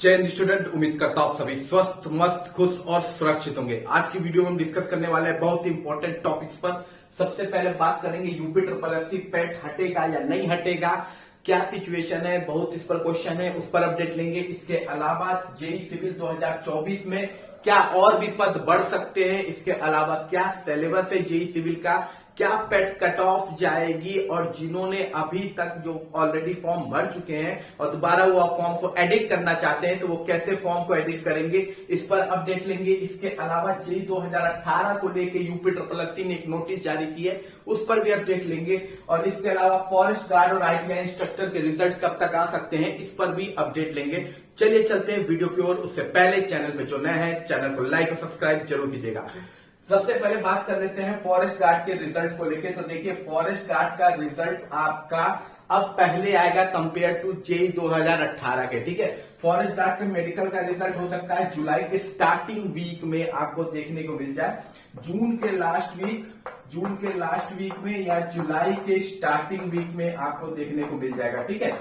जय हिंद स्टूडेंट, उम्मीद करता हूं सभी स्वस्थ, मस्त, खुश और सुरक्षित होंगे। आज की वीडियो में हम डिस्कस करने वाले हैं बहुत ही इंपॉर्टेंट टॉपिक्स पर। सबसे पहले बात करेंगे यूपी ट्रिपल एससी पेट हटेगा या नहीं हटेगा, क्या सिचुएशन है, बहुत इस पर क्वेश्चन है, उस पर अपडेट लेंगे। इसके अलावा जेई सिविल 2024 में क्या और भी पद बढ़ सकते हैं, इसके अलावा क्या सिलेबस है जेई सिविल का, क्या पेट कट ऑफ जाएगी, और जिन्होंने अभी तक जो ऑलरेडी फॉर्म भर चुके हैं और दोबारा वो फॉर्म को एडिट करना चाहते हैं तो वो कैसे फॉर्म को एडिट करेंगे, इस पर अपडेट लेंगे। इसके अलावा जेई 2018 को लेके यूपी ट्रिपल एससी ने एक नोटिस जारी की है, उस पर भी अपडेट लेंगे। और इसके अलावा फॉरेस्ट गार्ड और आईटीआई इंस्ट्रक्टर के रिजल्ट कब तक आ सकते हैं, इस पर भी अपडेट लेंगे। चलिए चलते हैं वीडियो की ओर। उससे पहले चैनल पे जो नया है चैनल को लाइक और सब्सक्राइब जरूर कीजिएगा। सबसे पहले बात कर लेते हैं फॉरेस्ट गार्ड के रिजल्ट को लेके। तो देखिए, फॉरेस्ट गार्ड का रिजल्ट आपका अब पहले आएगा कंपेयर टू जेई 2018 के। ठीक है, फॉरेस्ट गार्ड के मेडिकल का रिजल्ट हो सकता है जुलाई के स्टार्टिंग वीक में आपको देखने को मिल जाए, जून के लास्ट वीक में या जुलाई के स्टार्टिंग वीक में आपको देखने को मिल जाएगा। ठीक है,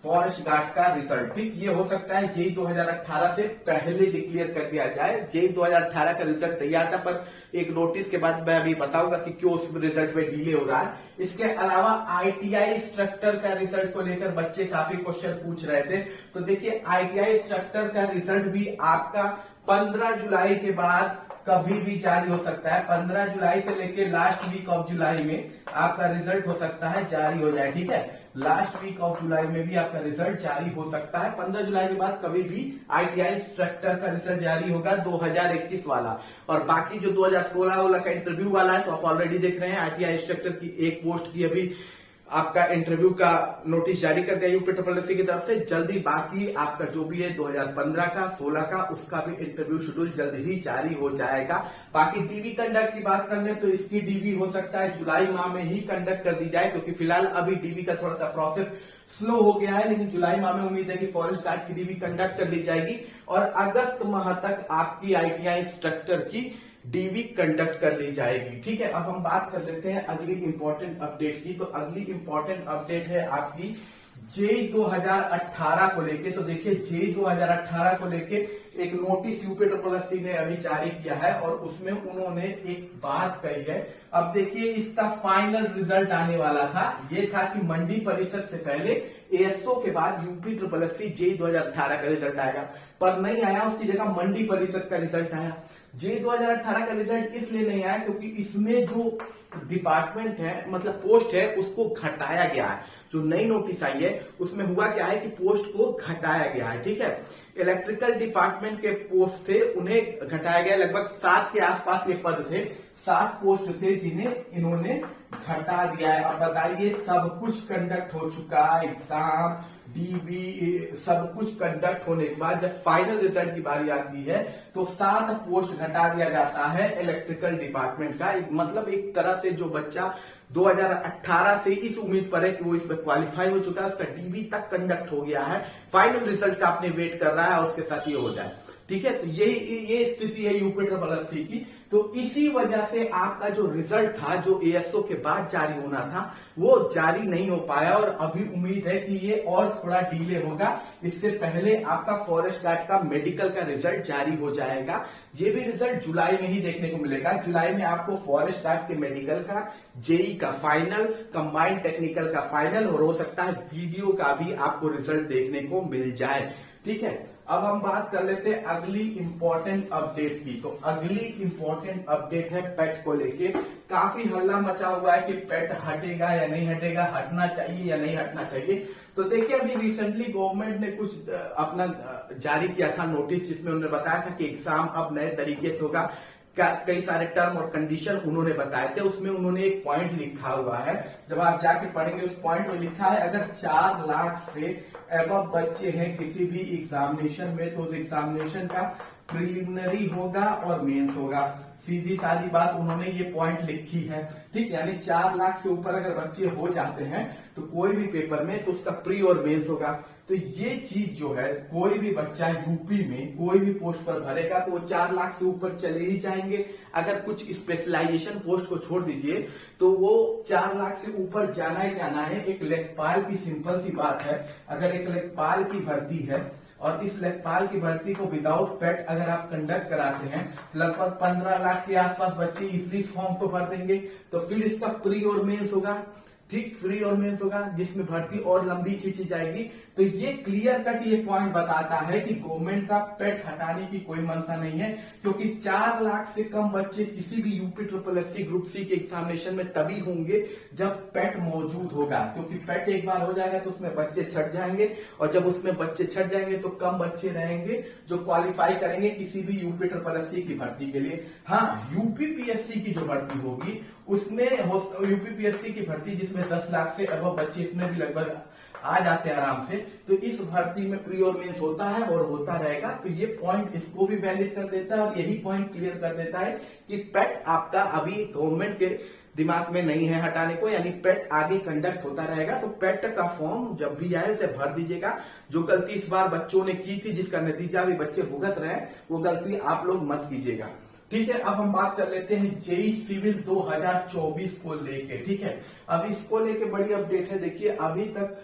फॉरेस्ट गार्ड का रिजल्ट, ठीक, ये हो सकता है जेई 2018 से पहले डिक्लेयर कर दिया जाए। जेई 2018 का रिजल्ट तैयार था, पर एक नोटिस के बाद मैं अभी बताऊंगा कि क्यों उस रिजल्ट में डिले हो रहा है। इसके अलावा आईटीआई इंस्ट्रक्टर का रिजल्ट को लेकर बच्चे काफी क्वेश्चन पूछ रहे थे। तो देखिए, आईटीआई इंस्ट्रक्टर का रिजल्ट भी आपका 15 जुलाई के बाद कभी भी जारी हो सकता है। 15 जुलाई से लेकर लास्ट वीक ऑफ जुलाई में आपका रिजल्ट हो सकता है जारी हो जाए। ठीक है, लास्ट वीक ऑफ जुलाई में भी आपका रिजल्ट जारी हो सकता है। 15 जुलाई के बाद कभी भी आईटीआई इंस्ट्रक्टर का रिजल्ट जारी होगा 2021 वाला। और बाकी जो 2016 वाला का इंटरव्यू वाला है तो आप ऑलरेडी देख रहे हैं, आईटीआई इंस्ट्रक्टर की एक पोस्ट की अभी आपका इंटरव्यू का नोटिस जारी कर दिया यूपी ट्रिपल एससी की तरफ से। जल्दी बाकी आपका जो भी है 2015 का 16 का उसका भी इंटरव्यू शेड्यूल जल्द ही जारी हो जाएगा। बाकी डीवी कंडक्ट की बात कर ले तो इसकी डीवी हो सकता है जुलाई माह में ही कंडक्ट कर दी जाए, क्योंकि फिलहाल अभी डीवी का थोड़ा सा प्रोसेस स्लो हो गया है, लेकिन जुलाई माह में उम्मीद है कि फॉरेस्ट गार्ड की डीवी कंडक्ट कर ली जाएगी और अगस्त माह तक आपकी आईटीआई इंस्ट्रक्टर की डीवी कंडक्ट कर ली जाएगी। ठीक है, अब हम बात कर लेते हैं अगली इंपॉर्टेंट अपडेट की। तो अगली इंपॉर्टेंट अपडेट है आपकी जेई 2018 को लेके। तो देखिए, जेई 2018 को लेके एक नोटिस यूपी ट्रिपल एससी ने अभी जारी किया है और उसमें उन्होंने एक बात कही है। अब देखिए, इसका फाइनल रिजल्ट आने वाला था, ये था कि मंडी परिषद से पहले एएसओ के बाद यूपी ट्रिपल एससी जेई 2018 का रिजल्ट आएगा, पर नहीं आया, उसकी जगह मंडी परिषद का रिजल्ट आया। जेई 2018 का रिजल्ट इसलिए नहीं आया क्योंकि इसमें जो डिपार्टमेंट है, मतलब पोस्ट है, उसको घटाया गया है। जो नई नोटिस आई है उसमें हुआ क्या है कि पोस्ट को घटाया गया है। ठीक है, इलेक्ट्रिकल डिपार्टमेंट के पोस्ट थे, उन्हें घटाया गया। लगभग 7 के आसपास ये पद थे, 7 पोस्ट थे जिन्हें इन्होंने घटा दिया है। अब बताइए, सब कुछ कंडक्ट हो चुका है, एग्जाम, डीबी, सब कुछ कंडक्ट होने के बाद जब फाइनल रिजल्ट की बारी आती है तो 7 पोस्ट घटा दिया जाता है इलेक्ट्रिकल डिपार्टमेंट का। मतलब एक तरह से जो बच्चा 2018 से इस उम्मीद पर है कि वो इसमें क्वालिफाई हो चुका है, उसका डीबी तक कंडक्ट हो गया है, फाइनल रिजल्ट का आपने वेट कर रहा है और उसके साथ ये हो जाए। ठीक है, तो ये स्थिति है यूपी ट्रिपल एससी की। तो इसी वजह से आपका जो रिजल्ट था, जो एएसओ के बाद जारी होना था, वो जारी नहीं हो पाया और अभी उम्मीद है कि ये और थोड़ा डिले होगा। इससे पहले आपका फॉरेस्ट गार्ड का मेडिकल का रिजल्ट जारी हो जाएगा। ये भी रिजल्ट जुलाई में ही देखने को मिलेगा। जुलाई में आपको फॉरेस्ट गार्ड के मेडिकल का, जेई का फाइनल, कंबाइंड टेक्निकल का फाइनल और हो सकता है वीडियो का भी आपको रिजल्ट देखने को मिल जाए। ठीक है, अब हम बात कर लेते हैं अगली इंपॉर्टेंट अपडेट की। तो अगली इंपॉर्टेंट अपडेट है पेट को लेके। काफी हल्ला मचा हुआ है कि पेट हटेगा या नहीं हटेगा, हटना चाहिए या नहीं हटना चाहिए। तो देखिए, अभी रिसेंटली गवर्नमेंट ने कुछ अपना जारी किया था नोटिस, जिसमें उन्होंने बताया था कि एग्जाम अब नए तरीके से होगा। कई सारे टर्म और कंडीशन उन्होंने बताए थे। उसमें उन्होंने एक पॉइंट लिखा हुआ है, जब आप जाके पढ़ेंगे उस पॉइंट में लिखा है, अगर 4 लाख से एबव बच्चे हैं किसी भी एग्जामिनेशन में तो उस एग्जामिनेशन का प्रिलिमिनरी होगा और मेंस होगा। सीधी सादी बात उन्होंने ये पॉइंट लिखी है। ठीक, यानी 4 लाख से ऊपर अगर बच्चे हो जाते हैं तो कोई भी पेपर में तो उसका प्री और मेंस होगा। तो ये चीज जो है, कोई भी बच्चा यूपी में कोई भी पोस्ट पर भरेगा तो वो 4 लाख से ऊपर चले ही जाएंगे। अगर कुछ स्पेशलाइजेशन पोस्ट को छोड़ दीजिए तो वो 4 लाख से ऊपर जाना ही जाना है। एक लेखपाल की सिंपल सी बात है, अगर एक लेखपाल की भर्ती है और इस लेखपाल की भर्ती को विदाउट पेट अगर आप कंडक्ट कराते हैं तो लगभग 15 लाख के आसपास बच्चे इजली इस फॉर्म को भर देंगे। तो फिर इसका प्री और मेंस होगा, ठीक, फ्री और मेंस होगा, जिसमें भर्ती और लंबी खींची जाएगी। तो ये क्लियर कट ये पॉइंट बताता है कि गवर्नमेंट का पेट हटाने की कोई मंशा नहीं है, क्योंकि 4 लाख से कम बच्चे किसी भी UP triple SC group C के एग्जामिनेशन में तभी होंगे जब पेट मौजूद होगा, क्योंकि पेट एक बार हो जाएगा तो उसमें बच्चे छट जाएंगे, और जब उसमें बच्चे छट जाएंगे तो कम बच्चे रहेंगे जो क्वालिफाई करेंगे किसी भी यूपी ट्रिपल एससी की भर्ती के लिए। हाँ, यूपीपीएससी की जो भर्ती होगी उसमें यूपीपीएससी की भर्ती जिसमें 10 लाख से अबव बच्चे इसमें भी लगभग आ जाते हैं आराम से, तो इस भर्ती में प्री और मेंस होता है और होता रहेगा। तो ये पॉइंट इसको भी वैलिड कर देता है और यही पॉइंट क्लियर कर देता है कि पेट आपका अभी गवर्नमेंट के दिमाग में नहीं है हटाने को, यानी पेट आगे कंडक्ट होता रहेगा। तो पेट का फॉर्म जब भी आए उसे भर दीजिएगा। जो गलती इस बार बच्चों ने की थी, जिसका नतीजा भी बच्चे भुगत रहे हैं, वो गलती आप लोग मत कीजिएगा। ठीक है, अब हम बात कर लेते हैं जेई सिविल 2024 को लेके। ठीक है, अब इसको लेके बड़ी अपडेट है। देखिए, अभी तक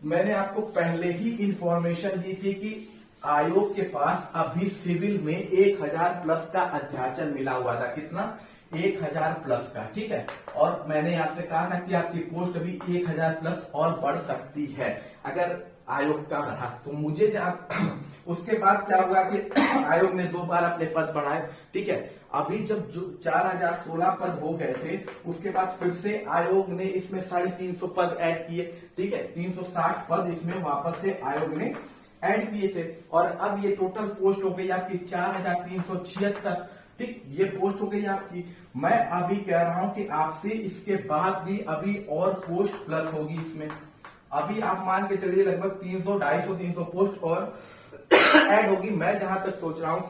मैंने आपको पहले ही इंफॉर्मेशन दी थी कि आयोग के पास अभी सिविल में 1000 प्लस का अध्याचन मिला हुआ था। कितना? 1000 प्लस का। ठीक है, और मैंने आपसे कहा था कि आपकी पोस्ट अभी 1000 प्लस और बढ़ सकती है अगर आयोग का रहा। तो मुझे उसके बाद क्या होगा कि आयोग ने 2 बार अपने पद बढ़ाए। ठीक है, अभी जब 4016 पद हो गए थे, उसके बाद फिर से आयोग ने इसमें 350 पद ऐड किए। ठीक है, 360 पद इसमें वापस से आयोग ने ऐड किए थे, और अब ये टोटल पोस्ट हो गई आपकी 4376। ठीक, ये पोस्ट हो गई आपकी। मैं अभी कह रहा हूं कि आपसे इसके बाद भी अभी और पोस्ट प्लस होगी इसमें। अभी आप मान के चलिए लगभग 300, 250, 300 पोस्ट और ऐड होगी। मैं जहां तक सोच रहा हूं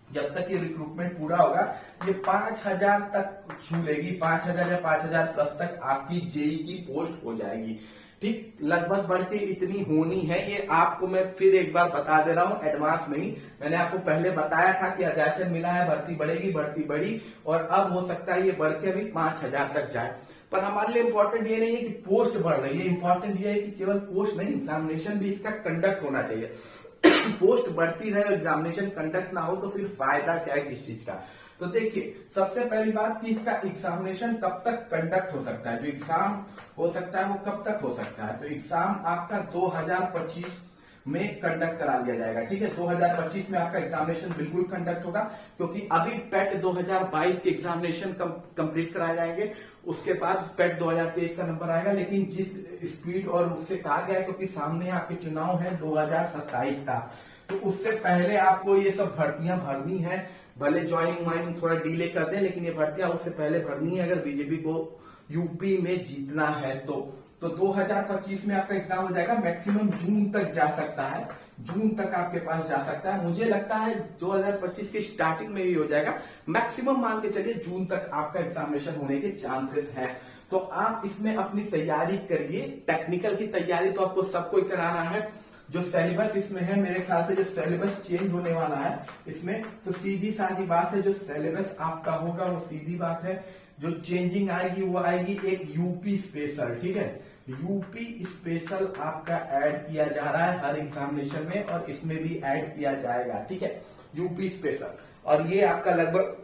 जब तक ये रिक्रूटमेंट पूरा होगा, ये 5000 तक छू लेगी। 5000 या 5000 प्लस तक आपकी जेई की पोस्ट हो जाएगी। ठीक, लगभग बढ़ के इतनी होनी है। ये आपको मैं फिर एक बार बता दे रहा हूं, एडवांस में ही। मैंने आपको पहले बताया था कि अध्याचन मिला है, भर्ती बढ़ेगी, भर्ती बढ़ी, और अब हो सकता है ये बढ़ के अभी 5000 तक जाए। पर हमारे लिए इंपॉर्टेंट ये नहीं है कि पोस्ट बढ़ रही है, इंपॉर्टेंट ये है कि केवल पोस्ट नहीं, एग्जामिनेशन भी इसका कंडक्ट होना चाहिए। पोस्ट बढ़ती रहे और एग्जामिनेशन कंडक्ट ना हो तो फिर फायदा क्या है किस चीज का? तो देखिए, सबसे पहली बात कि इसका एग्जामिनेशन कब तक कंडक्ट हो सकता है, जो एग्जाम हो सकता है वो कब तक हो सकता है। तो एग्जाम आपका 2025 में कंडक्ट करा दिया जाएगा। ठीक है, 2025 में आपका एग्जामिनेशन बिल्कुल कंडक्ट होगा, क्योंकि अभी पेट 2022 के एग्जामिनेशन कंप्लीट कराए जाएंगे। उसके बाद पेट 2023 का नंबर आएगा, लेकिन जिस स्पीड और उससे कहा गया है, क्योंकि सामने आपके चुनाव है 2027 का, तो उससे पहले आपको ये सब भर्तियां भरनी है। भले ज्वाइनिंग वाइनिंग थोड़ा डिले कर दें, लेकिन ये भर्तियां उससे पहले भरनी है अगर बीजेपी को यूपी में जीतना है तो 2025 में आपका एग्जाम हो जाएगा। मैक्सिमम जून तक जा सकता है, जून तक आपके पास जा सकता है। मुझे लगता है 2025 की स्टार्टिंग में भी हो जाएगा। मैक्सिमम मान के चलिए जून तक आपका एग्जामिनेशन होने के चांसेस हैं। तो आप इसमें अपनी तैयारी करिए। टेक्निकल की तैयारी तो आपको सब कोई करा रहा है। जो सिलेबस इसमें है, मेरे ख्याल से जो सिलेबस चेंज होने वाला है इसमें, तो सीधी सादी बात है, जो सिलेबस आपका होगा वो सीधी बात है। जो चेंजिंग आएगी वो आएगी एक यूपी स्पेशल। ठीक है, यूपी स्पेशल आपका ऐड किया जा रहा है हर एग्जामिनेशन में, और इसमें भी ऐड किया जाएगा। ठीक है, यूपी स्पेशल, और ये आपका लगभग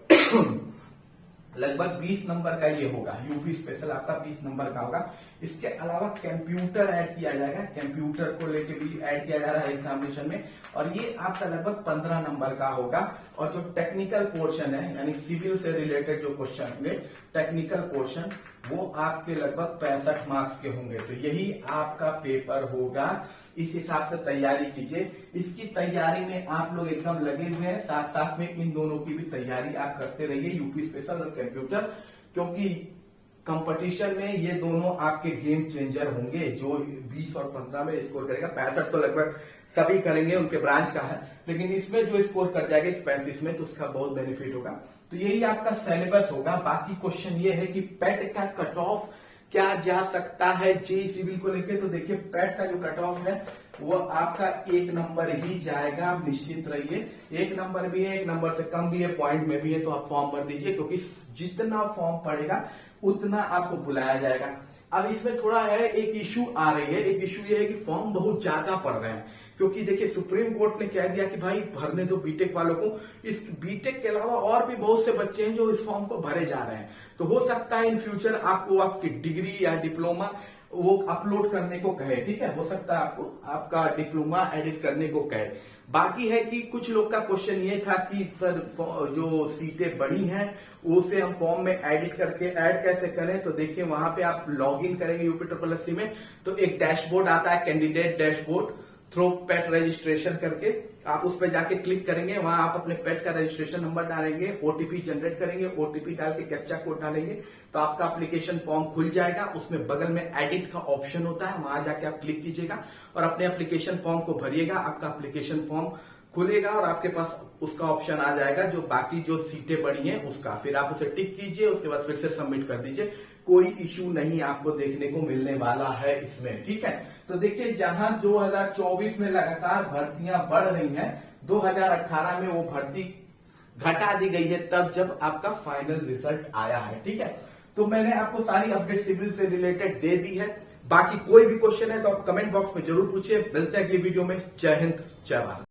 20 नंबर का ये होगा। यूपी स्पेशल आपका 20 नंबर का होगा। इसके अलावा कंप्यूटर ऐड किया जाएगा, कंप्यूटर को लेके भी ऐड किया जा रहा है एग्जामिनेशन में, और ये आपका लगभग 15 नंबर का होगा। और जो टेक्निकल पोर्शन है, यानी सिविल से रिलेटेड जो क्वेश्चन होंगे, टेक्निकल पोर्शन, वो आपके लगभग 65 मार्क्स के होंगे। तो यही आपका पेपर होगा। इस हिसाब से तैयारी कीजिए। इसकी तैयारी में आप लोग एकदम लगे हुए हैं, साथ साथ में इन दोनों की भी तैयारी आप करते रहिए, यूपी स्पेशल और कंप्यूटर, क्योंकि कंपटीशन में ये दोनों आपके गेम चेंजर होंगे। जो 20 और 15 में स्कोर करेगा, 65 तो लगभग सभी करेंगे, उनके ब्रांच का है, लेकिन इसमें जो स्कोर कर जाएगा इस 35 में, तो उसका बहुत बेनिफिट होगा। तो यही आपका सिलेबस होगा। बाकी क्वेश्चन ये है कि पेट का कट ऑफ क्या जा सकता है जेईई सिविल को लेके। तो देखिए, पेट का जो कट ऑफ है वो आपका 1 नंबर ही जाएगा, आप निश्चित रहिए। 1 नंबर भी है, 1 नंबर से कम भी है, पॉइंट में भी है, तो आप फॉर्म भर दीजिए, क्योंकि जितना फॉर्म पड़ेगा उतना आपको बुलाया जाएगा। अब इसमें थोड़ा है, एक इश्यू आ रही है। एक इश्यू ये है कि फॉर्म बहुत ज्यादा पड़ रहे हैं। क्योंकि देखिए सुप्रीम कोर्ट ने कह दिया कि भाई भरने दो बीटेक वालों को। इस बीटेक के अलावा और भी बहुत से बच्चे हैं जो इस फॉर्म को भरे जा रहे हैं। तो हो सकता है इन फ्यूचर आपको आपकी डिग्री या डिप्लोमा वो अपलोड करने को कहे, ठीक है, हो सकता है आपको आपका डिप्लोमा एडिट करने को कहे। बाकी है कि कुछ लोग का क्वेश्चन ये था कि सर जो सीटें बड़ी हैं उसे हम फॉर्म में एडिट करके ऐड कैसे करें। तो देखिए वहां पे आप लॉग इन करेंगे यूपी में तो एक डैशबोर्ड आता है, कैंडिडेट डैशबोर्ड थ्रू पेट रजिस्ट्रेशन करके, आप उस पर जाके क्लिक करेंगे। वहां आप अपने पेट का रजिस्ट्रेशन नंबर डालेंगे, ओटीपी जनरेट करेंगे, ओटीपी डाल के कैप्चा कोड डालेंगे तो आपका एप्लीकेशन फॉर्म खुल जाएगा। उसमें बगल में एडिट का ऑप्शन होता है, वहां जाके आप क्लिक कीजिएगा और अपने एप्लीकेशन फॉर्म को भरिएगा। आपका एप्लीकेशन फॉर्म खुलेगा और आपके पास उसका ऑप्शन आ जाएगा जो बाकी जो सीटें बड़ी हैं उसका, फिर आप उसे टिक कीजिए, उसके बाद फिर से सबमिट कर दीजिए। कोई इश्यू नहीं आपको देखने को मिलने वाला है इसमें, ठीक है। तो देखिए जहां 2024 में लगातार भर्तियां बढ़ रही हैं, 2018 में वो भर्ती घटा दी गई है तब जब आपका फाइनल रिजल्ट आया है, ठीक है। तो मैंने आपको सारी अपडेट सिविल से रिलेटेड दे दी है। बाकी कोई भी क्वेश्चन है तो आप कमेंट बॉक्स में जरूर पूछिए। मिलते हैं अगली वीडियो में। जय हिंद, जय भारत।